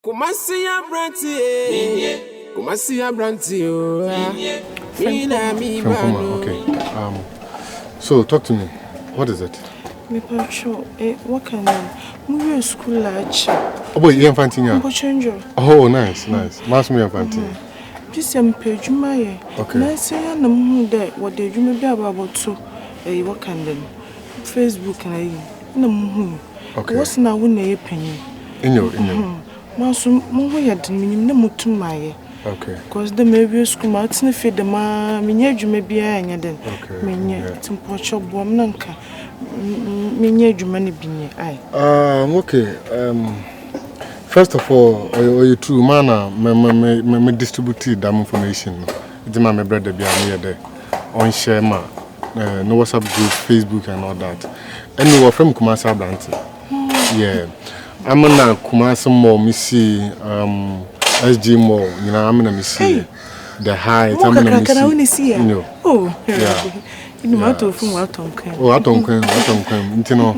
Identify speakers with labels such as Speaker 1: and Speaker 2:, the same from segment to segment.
Speaker 1: KUMASI ABRANTE3. KUMASI ABRANTE3.
Speaker 2: Okay. So talk to me. What is it?
Speaker 3: Me pacho. What kind of? We school large.
Speaker 2: Oh boy, you fanting? Oh, nice. Mass me fanting.
Speaker 3: This page my.
Speaker 2: Okay.
Speaker 3: Na say na mu dey what dey you be about to what kind of Facebook na mu.
Speaker 2: Okay.
Speaker 3: What's na wo na ye panyin.
Speaker 2: Inyo.
Speaker 3: Ma so mo ho yɛ de minim na mutum maye.
Speaker 2: Okay.
Speaker 3: Because the maybe school ma tena fe de ma menye adwuma bia anya den.
Speaker 2: Okay.
Speaker 3: Menye timpocho boam nanka. Menye adwuma ne binye ai.
Speaker 2: Okay. First of all, you true man me distribute that information. It's my brother bia me there on share ma no WhatsApp group, Facebook and all that. And we were from KUMASI ABRANTE3. Yeah. I'm na KUMASI Mall, me see SG Mall, you know, I'm gonna see the height. I'm gonna see. You know.
Speaker 3: Oh,
Speaker 2: yeah.
Speaker 3: You know, out from Watonken.
Speaker 2: Oh, Watonken. You know,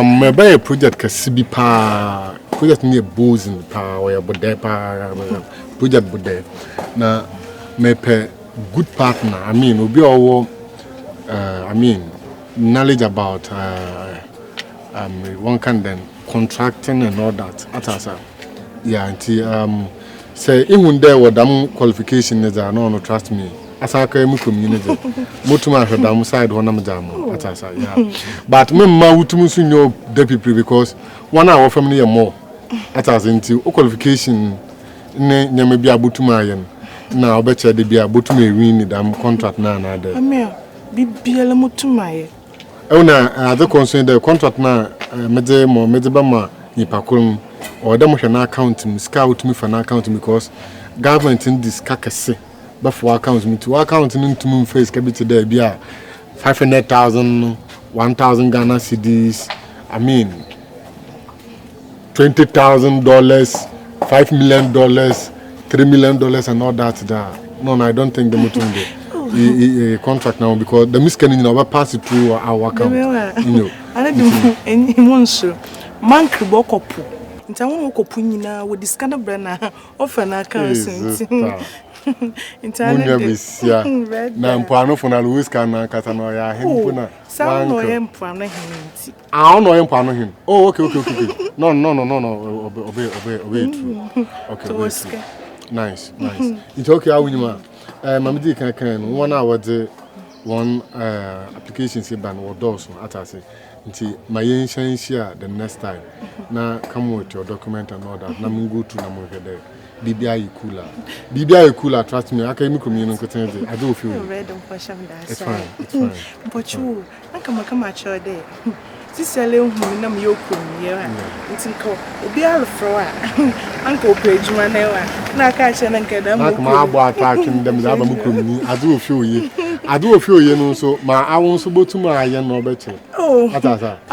Speaker 2: my buy project Kasibi pa project near Booze in the power, but there project but there. Now, my good partner. I mean, will be all. Knowledge about one kind then contracting and all that. Yeah, until say even there what damn qualification is no trust me. As I came community, mutuma for damn side one am jam. Yeah, but me ma utumu sunyo deputy because 1 hour from near more. Until qualification ne nyame bia butuma yen. Na obeche de bia butuma win damn contract na na there.
Speaker 3: Bibiala mutumaye.
Speaker 2: Ona the concern the contract na medze ba ma nipakulum or dem hwe na account mi scout me for na account because government in this kakese ba for account me to account ntum face ka bit there bia 500,000 1,000 Ghana cedis I mean $20,000 $5 million $3 million and all that. No, I don't think the mutumde contract now because the miscanning never pass it through our account. You know.
Speaker 3: I don't any monster. Man kribokopu. Ntawo kopu nyina we discount brand offer na account.
Speaker 2: Na mpano for na Louis can kata no ya hempo na.
Speaker 3: Sa no yempano hinti.
Speaker 2: Ah no yempano hin. Oh okay. No. Obey true. Okay. Nice. It's okay how you Mamidi can 1 hour the one application say ban or doors at us until my ancient share the next time. Now come with your document and all that. Now go to Namuka there. BBI cooler, trust me, I can communicate. I do feel it's fine.
Speaker 3: But you, I come at your day. Sister who nam yokum here. It's in call. Be all for Uncle Page Manewa. Na catch and get
Speaker 2: my boy attacking them. I do feel you. You know, so my I won't support to my young no better.
Speaker 3: Oh, I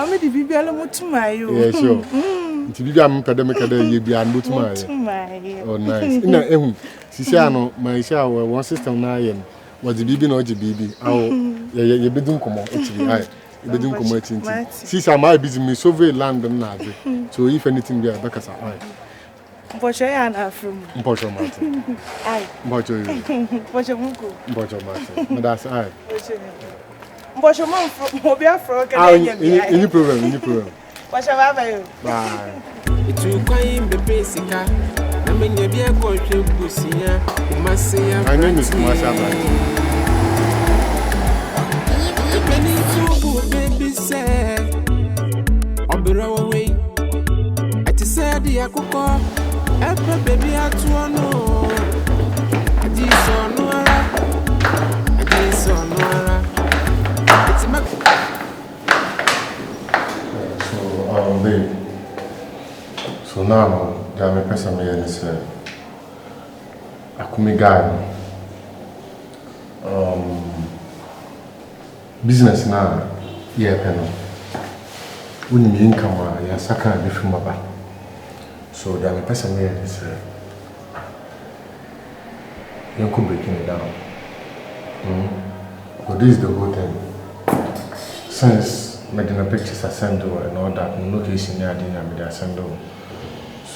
Speaker 3: made the BBL to my you.
Speaker 2: Yeah, sure. To be a academic, you be a moot to my. Oh, nice. In Siciano, my shower, one sister nine was the BB or the BB. Oh, you be doing come on. They don't come since I might be me survey land and so if anything there back as I
Speaker 3: Pocho and from
Speaker 2: Pocho Martin.
Speaker 3: Aye.
Speaker 2: Pocho Martin. That's I.
Speaker 3: Pocho Mom from Mobile Frog.
Speaker 2: Any problem.
Speaker 3: What shall I have?
Speaker 2: Bye.
Speaker 1: It will claim the basic. I mean, you be a country pussy.
Speaker 2: My name is KUMASI ABRANTE3.
Speaker 1: Baby said, on the railway. I just said the Akuko, every baby at one. I did so Nora. It's my
Speaker 2: so, babe. So now, there are a person here and say, Akumi guy. Business now, yeah, penny. When you income, you're sucking a different mother. So there are a person here and say, you could breaking it down. But this is the whole thing. Since making the pictures I send over and all that, no location near dinner, I send over.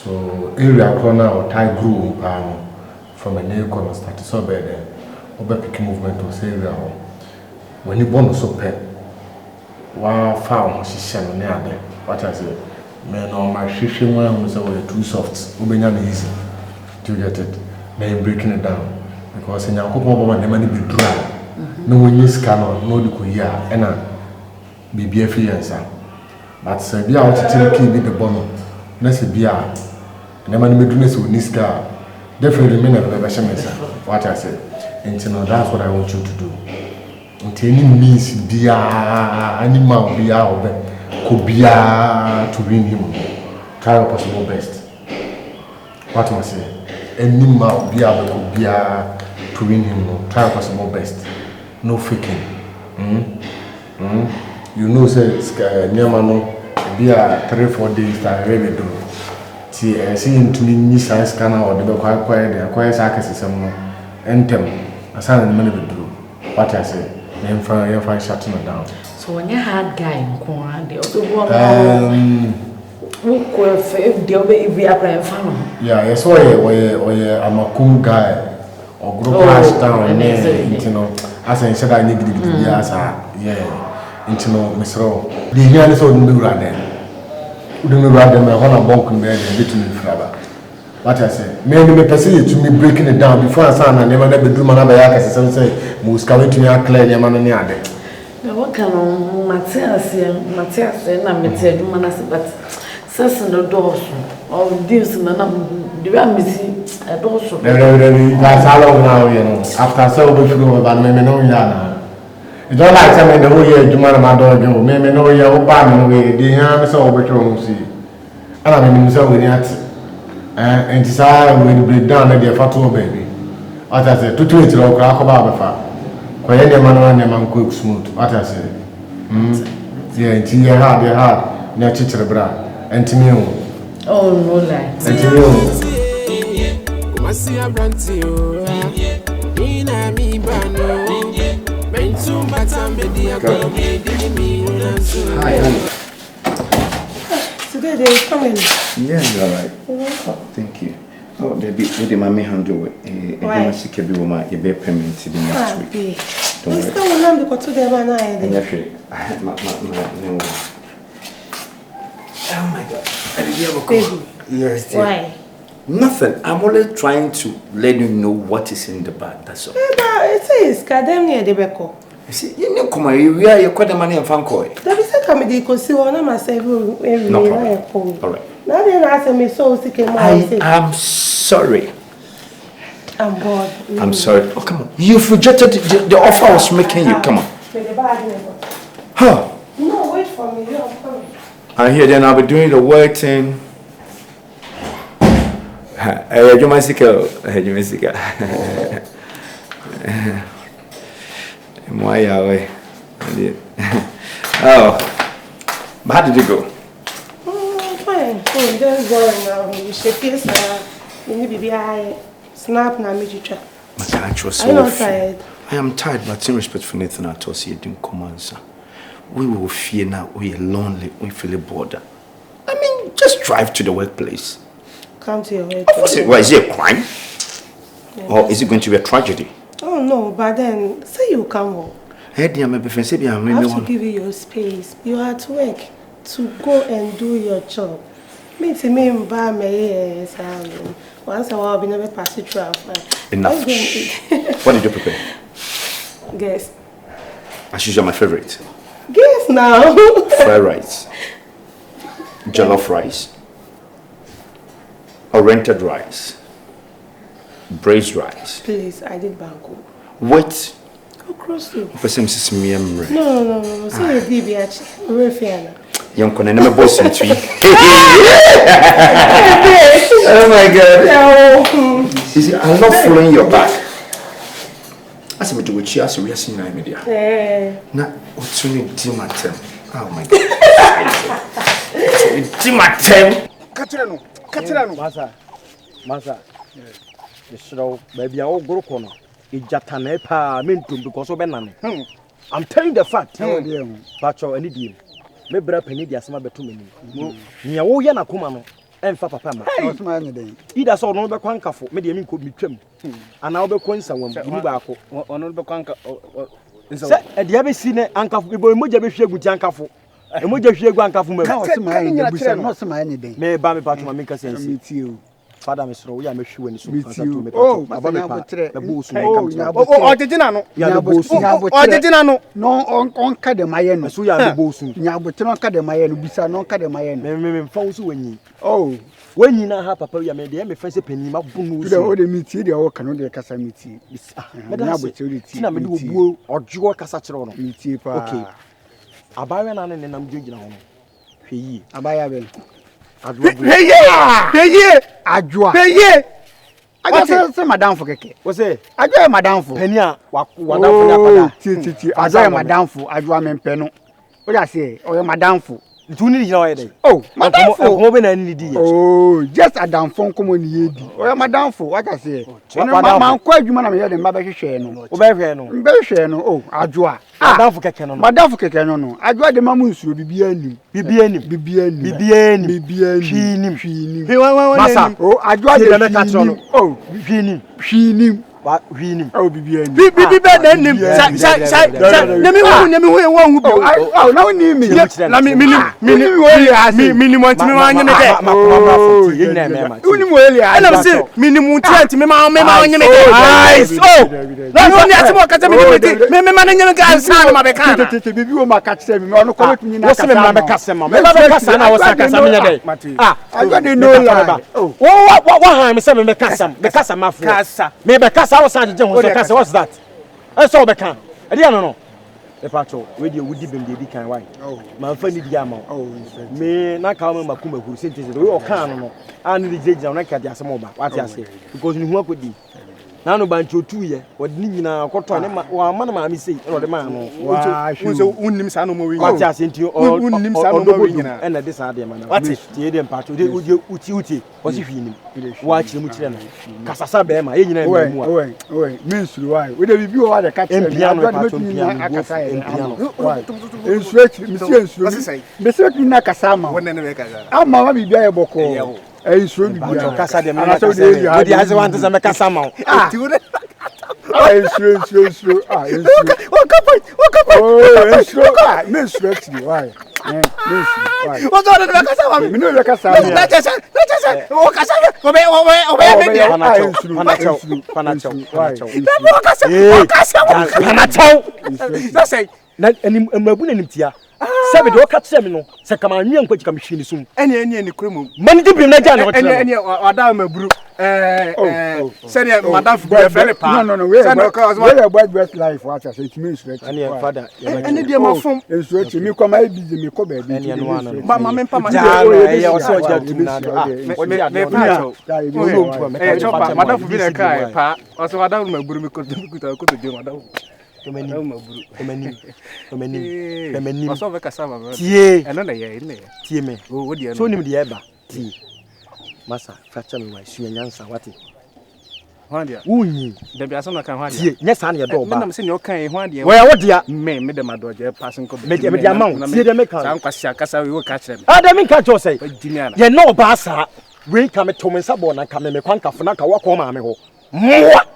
Speaker 2: So area corner or tie group from a new corner start so bad then over pick movement to say area when you born so pet wow found she shall near there what I say man on my shishing one was too soft easy to get it then breaking it down because in your couple the money be dry no one is canon no the year and be free answer but say be out to keep the bonnet let's be out and the money be doing so this guy definitely mean of the measurements what I said and that's what I want you to do until any means be animal be out could be to win him try your possible best what I say any man be able to be to win him try your possible best no faking you know say near man be 3-4 days that really do see to me size scanner or the quiet sacrifice some entem asana the money be do what I say then find shutting it down.
Speaker 4: So when you hard guy in corner the other one who could be applying family.
Speaker 2: Yeah, yes, I'm a cool guy or group pass down you know as I said I need to be yeah into Mr. The young so do rather wouldn't rather my honor bonk and bed and little forever. What I say, maybe me perceive to me breaking it down before I sign and never bedroom and other as some say, most coming to me are clear, your man and the other.
Speaker 4: What can Matthias and Matthias do manas, but says in the doors or this and the missing a dorsal.
Speaker 2: That's how long now, you know, after so much ago about me, no yana. You don't like something the whole year, you man, my dog, you may know your partner away, the hand is over to see. And I mean, so we need. And desire will be done at the fatu baby. What I said, 2 weeks ago, crack about for any man and man quick smooth. What I said, yeah, until you had near teacher bra, and to me,
Speaker 4: oh, no, like,
Speaker 1: KUMASI ABRANTE3 ina mi bano mentum batambedia
Speaker 5: Hi, honey.
Speaker 3: Today they coming.
Speaker 5: Yeah, you're right. Oh, thank you. Oh, baby, what did my handle it?
Speaker 3: Why?
Speaker 5: She can be woman, you better payment the next week. Don't worry.
Speaker 3: Still want to go to the one
Speaker 5: I had my oh my God. I did you have a call?
Speaker 3: Baby.
Speaker 5: Yes, dear.
Speaker 3: Why?
Speaker 5: Nothing. I'm only trying to let you know what is in the bag. That's all.
Speaker 3: It is. Kadem near the beko.
Speaker 5: You see, you know, come here. We are you call the money and fan coy.
Speaker 3: That is a comedy because you want to myself every
Speaker 5: No problem. All right.
Speaker 3: Now they ask me so sick and
Speaker 5: I am sorry.
Speaker 3: I'm bored.
Speaker 5: I'm sorry. Oh, come on. You've rejected the offer I was making you. Come on. Huh?
Speaker 3: No, wait for me. You are coming.
Speaker 5: I hear then I'll be doing the work thing. You must oh, but how did you go?
Speaker 3: Fine. Oh, just going now. You should feel you need to be high. Snap now, make you try.
Speaker 5: Are
Speaker 3: you not tired?
Speaker 5: I am tired, but in respect for Nathan, I told you didn't come answer. We will fear now. We are lonely. We feel bored. I mean, just drive to the workplace.
Speaker 3: Come to your work.
Speaker 5: Why is it a crime? Yeah. Or is it going to be a tragedy?
Speaker 3: Oh no, but then say you come home. I have
Speaker 5: to
Speaker 3: give you your space. You are at work to go and do your job. Me to me, buy me once a while, we never pass it through.
Speaker 5: Enough. What did you prepare?
Speaker 3: Guess.
Speaker 5: As usual, my favorite.
Speaker 3: Guess now.
Speaker 5: Fried rice, jollof rice, oriented rice, braised rice.
Speaker 3: Please, I did banku.
Speaker 5: What?
Speaker 3: Go cross you.
Speaker 5: No.
Speaker 3: Say a DB actually.
Speaker 5: Young Conan, never boss in tree. Oh my God. You see, I'm not following your back. I said, we cheer, so we are seeing media. Now, what's your name? Oh my God. Timatem.
Speaker 6: Katirano. Masa. The show, baby, I will go on. It's Jatanepa, Mintum, because of Benan. I'm telling you the fact. But you're any deal. Me bra penny dia sama beto meni. Nia wo ye na kuma no. Emfa papa ma.
Speaker 7: What's my name?
Speaker 6: Ida so no be kwankafo me de me ko mitwam. Ana wo be kwansa wam ni ba ko.
Speaker 7: Ono be kwanka
Speaker 6: Se e de abesi ne ankafo be boy moja be hwie guti ankafo. E moja hwie gu ankafo ma.
Speaker 7: What's my name? What's my name?
Speaker 6: Me ba me patuma me ka sense.
Speaker 7: Meet you.
Speaker 6: Father me sro we ya me hwe ni so.
Speaker 7: Oh,
Speaker 6: aba me pa.
Speaker 7: be
Speaker 6: bo so
Speaker 7: oh, Tetina no.
Speaker 6: Ya bo so.
Speaker 7: Oh, Tetina no. No, on ka de maye no.
Speaker 6: So ya bo so.
Speaker 7: Nya botre ka de maye no bisa no ka de maye no.
Speaker 6: Me fa so wanyi.
Speaker 7: Oh,
Speaker 6: wanyi na ha papa ya me de me fa se pani ma bu no
Speaker 7: so. O de meet de o ka no de kasa meet. Nya botre de ti.
Speaker 6: Na me de obuo ojo kasa kire no.
Speaker 7: Meet pa.
Speaker 6: Okay. Abaya na ne nam gyina ho no. Hwe yi.
Speaker 7: Abaya be.
Speaker 6: Peye!
Speaker 7: Ajua.
Speaker 6: Peye!
Speaker 7: Ajua se madam fo keke.
Speaker 6: Wo se?
Speaker 7: Ajua madam fo.
Speaker 6: Pani a wadam fo ya pada.
Speaker 7: Ti. Ajua madam fo, ajua mempe no. O ja se, o madam fo.
Speaker 6: Tuni ni jina dey.
Speaker 7: Oh, madam fo.
Speaker 6: Ko be na ni di.
Speaker 7: Oh, just adam fo komo ni yedi. O madam fo, wa ja se. Man ko adwuma na me ye de mba be hwehwe no.
Speaker 6: O be hwehwe no.
Speaker 7: Mbe hwehwe no. Oh, ajua.
Speaker 6: Madam fo keke no.
Speaker 7: Madam fo keke no no. Ajua de mamu nsuro bibia ni.
Speaker 6: Bibia ni.
Speaker 7: Hwinim.
Speaker 6: Masa.
Speaker 7: Oh, ajua de me ka tro no. Oh, hwinim.
Speaker 6: Wa hwinim.
Speaker 7: Oh, bibia ni.
Speaker 6: Bibi be na nim. Sai. Na mi hu e won hu bi.
Speaker 7: Oh, na woni mi.
Speaker 6: Na minimum ntimi ma anye me de.
Speaker 7: Oh,
Speaker 6: ye na me ma.
Speaker 7: Woni mo eli a.
Speaker 6: Na se minimum ntimi ma anye me de. Nice. Oh. Na no ni atimo ka se me ma na anye me ka san ma be kan na.
Speaker 7: Bibi wo ma ka se mi ono ko metumi na
Speaker 6: ka sa. Wo se me ma be ka se ma. Me ba be ka sa na wo sa ka sa me de. Ah,
Speaker 7: I dey no lie.
Speaker 6: Oh. Wo han me se me ka sa. Me ka sa ma fo. Me be ka sa wo sa je ho so ka sa. What's that? I saw be kan. E dia no. E pa cho we dey wudi bem dey di kan why. Oh. Ma fa ni di ama. Oh. Me na ka ma kuma huru sente se we o kan no. Anu di jeje na ka di asem oba. What you say? Because ni hu akodi. Na no bancho tu ye. Wodi ni nyina akoto ne ma wa ma na ma mi sei. E de ma no.
Speaker 7: Unso unnim sa no mo wi.
Speaker 6: What you say nti o unnim sa no mo wi nyina. E na de sa de ma na. What tie de mpacho de uti. O si hwi nim. Wa kire mu kire na. Kasasa be ma ye nyina e mu a.
Speaker 7: Owe. Minsuru why? We dey bibi o wa de ka kire.
Speaker 6: Empiano mpacho empiano.
Speaker 7: Mesi na kasa ma.
Speaker 5: Wonne ne be kasa.
Speaker 7: Ama ma bibi aye boko. Suro bibi.
Speaker 6: Kasa de ma kasa. We dey aze want to me kasa ma.
Speaker 7: Suro. Waka. Oh, suro. Minsuru actually why?
Speaker 6: What's on the kasa ma?
Speaker 7: Me no be kasa.
Speaker 6: Na kasa. O kasa. Obe Panacho. Say na enim mabu na nimtia. Sabe do ka kire me no. Se kama anwe nkwaji kam hwi ni sum.
Speaker 5: Ene kuremu.
Speaker 6: Mani di bim na ja na kire.
Speaker 5: Ene wada maburu. Senior madam for very pa.
Speaker 7: No. We are best life what I say it means right.
Speaker 6: Ene father.
Speaker 5: Ene dia mafom.
Speaker 7: Enso eti mi kwa I busy me ko baby.
Speaker 6: Ene no wana.
Speaker 5: Ba ma me pa ma.
Speaker 6: Ya o so ja tum na do.
Speaker 5: Me pa. Chopa madam for be na kai pa. O so wada maburu me ko to je madam. Omeni. Oso be kasama ba.
Speaker 6: Tie.
Speaker 5: Eno na ye, ene.
Speaker 6: Tie me.
Speaker 5: O wodi eno.
Speaker 6: So nim de eba. Tie. Masa, fracture me why sua nyansa wate.
Speaker 5: Hwandia.
Speaker 6: Unyi.
Speaker 5: Da bia so na kan hwandia.
Speaker 6: Tie, nya sa na ye do ba.
Speaker 5: Me na me se ne o kan hwandia.
Speaker 6: Wo ya wodia.
Speaker 5: Me de madoje passing ko.
Speaker 6: Me de amount. Tie de me kan.
Speaker 5: San kwasi akasa we ka kire me.
Speaker 6: Ah, de me kan jo say.
Speaker 5: Dimiana.
Speaker 6: Ye no ba sa. We ka me to me sabo na ka me kwankafo na ka wa ko ma me ho. Mwa.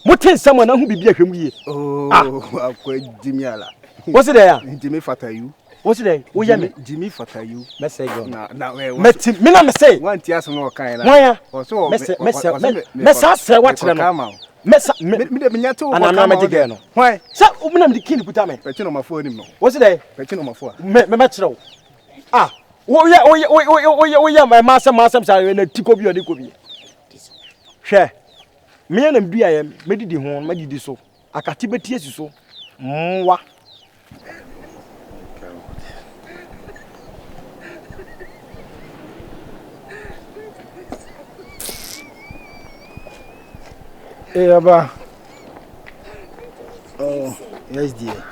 Speaker 6: Mutin sama na hu bibia hwem yi.
Speaker 5: Oh, akwa Jimiala.
Speaker 6: What's it there?
Speaker 5: Jimmy fata you.
Speaker 6: What's it there? Wo ya me
Speaker 5: Jimmy fata you.
Speaker 6: Message go.
Speaker 5: Na we.
Speaker 6: Meti, me na me say.
Speaker 5: Wan ti aso no kan na.
Speaker 6: Why?
Speaker 5: So
Speaker 6: Mesa say what no. Mesa
Speaker 5: me de nya to.
Speaker 6: Ana me dige no.
Speaker 5: Why?
Speaker 6: Sa o me na me de kin puta me.
Speaker 5: Pechi no mafo nim no.
Speaker 6: What's it there?
Speaker 5: Pechi no mafo.
Speaker 6: Me kire. Ah. Wo ya ma sam sa na tiko bi odi ko bi. Hwe. Me na mbia ye me didi ho ma didi so. Akati beti esi so. Mwa.
Speaker 7: Aba.
Speaker 6: Oh, yes dear.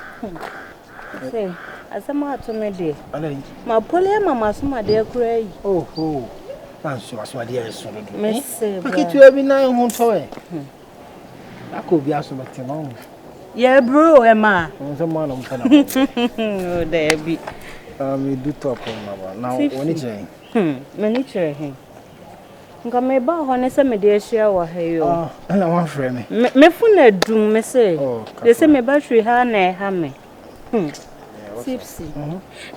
Speaker 8: Say, asama to me de.
Speaker 6: Alai.
Speaker 8: Ma pole mama suma de kura yi.
Speaker 6: Oh. Fanso aswade eso do.
Speaker 8: Me say.
Speaker 6: Pakitu abi na ho to e. Akobi aso bete no.
Speaker 8: Yeah, bro, Emma.
Speaker 6: Nso mo na mfa na.
Speaker 8: Oh, there be.
Speaker 6: Me do talk on na. Now oni chen.
Speaker 8: Many chere he. Nka me ba ho ne se me de ahia wa ha yo.
Speaker 7: Na one friend
Speaker 8: Me fu na dum me say. De se me ba hwe ha na e ha me. Tipsy.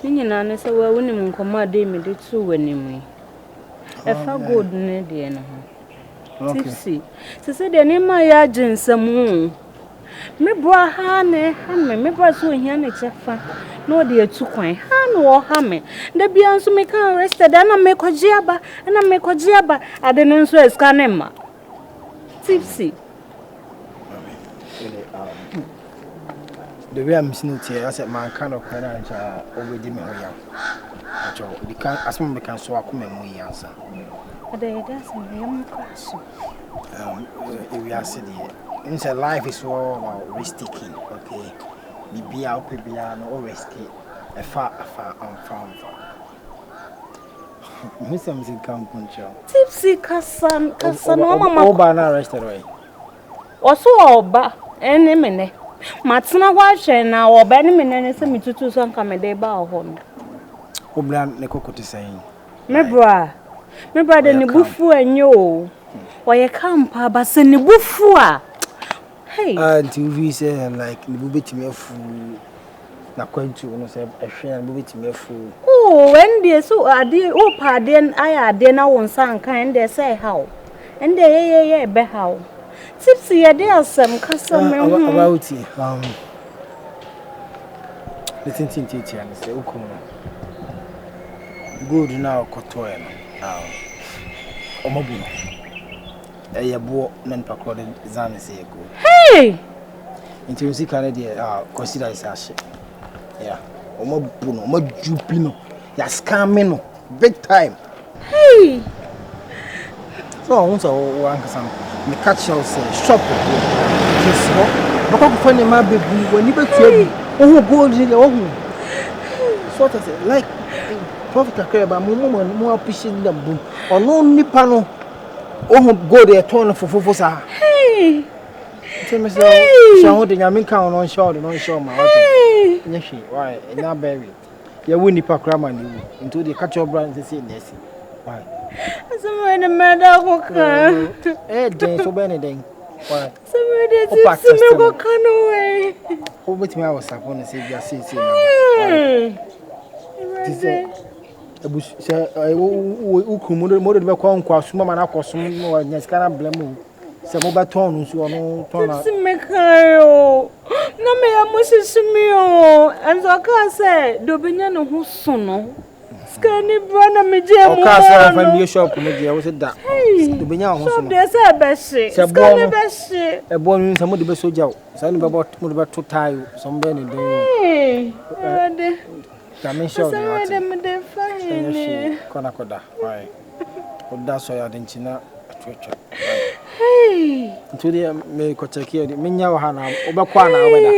Speaker 8: Ni nyina ne se wa woni mu nkoma de me de tu wani mu. E fa gold ne de no ho. Tipsy. Se de ne ma ya jinsam. Me bro ha ne ha me bro so hia ne chefa. No de atu kwan. Ha no wo ha me. Da bia nso me kan arrested na me kwaji aba. Ade ne nso eska ne ma. Tipsy.
Speaker 7: the way I'm seeing it here, I said, man, kind of credit already me here. We can't, as much we can so I come and we answer. We are sitting here. Life is all about risk taking, okay? Be out, be no risky. A far, I'm from. Who's something come control?
Speaker 8: Tipsy, Cassan, Mama,
Speaker 7: Oba na arrested away.
Speaker 8: Also, Oba, any minute. Matsina washe na Oba, any minute, send me to some come a day bar home.
Speaker 7: Oblan, the cocoa is saying.
Speaker 8: My brother, the bufu and you. Why you come, Papa, send the bufu. Hey,
Speaker 7: until we say, like, the booby to me a fool. Na kwantu no say ehwe na bo betime afu
Speaker 8: when dey so ade o pardon ade na won san kan dey say how and dey be how tipsy dey asem kasa me hu
Speaker 7: about the tin and say ukum good now kotoe no omobu no yebo na npa kro zan say go
Speaker 8: hey
Speaker 7: nti you see can dey consider is ashe. Yeah, Omo Jupino, ya scamming no big time.
Speaker 8: Hey,
Speaker 7: so I want to work some. Me catch you say shop. Just go. Because find my baby when you bet you. Oh, gold here. Oh, so what say like profit akere ba mo appreciate them boom. Ono nipa no. Oh, gold there turn for sa.
Speaker 8: Hey.
Speaker 7: Tell me say, so the nyamin kan on show ma. Why? Na berry. Ya woni pa krama ni wu. Into the catch your brand say nesi. Why?
Speaker 8: Somewhere in the murder go can.
Speaker 7: Den so be den. Why?
Speaker 8: Somewhere dey see me go can away.
Speaker 7: Who bet me I was upon say bia say na. This ebush say ukumu mo de be kwa nkwa suma ma na kosum no nyaska na blemu. Se mo ba ton nso no ton na.
Speaker 8: Si me kayo. Na me amusisi o. Anzo ka say do benya no ho so no. Skani bra na me je mo.
Speaker 7: O ka say fa mi shop no je wo se da. Do benya ho so
Speaker 8: So
Speaker 7: no.
Speaker 8: de say be she. Skani be she.
Speaker 7: E bo mi mo de be soja o. Sa ni be mo de be to tayo. So mbe ni den.
Speaker 8: Ade.
Speaker 7: Na me shop no.
Speaker 8: Ade me de fine.
Speaker 7: Kona koda. Why? Oda so ya den china atwetwa.
Speaker 8: Hey.
Speaker 7: Nto de me ko check here. Me nya wa ha na obekwa na obeda.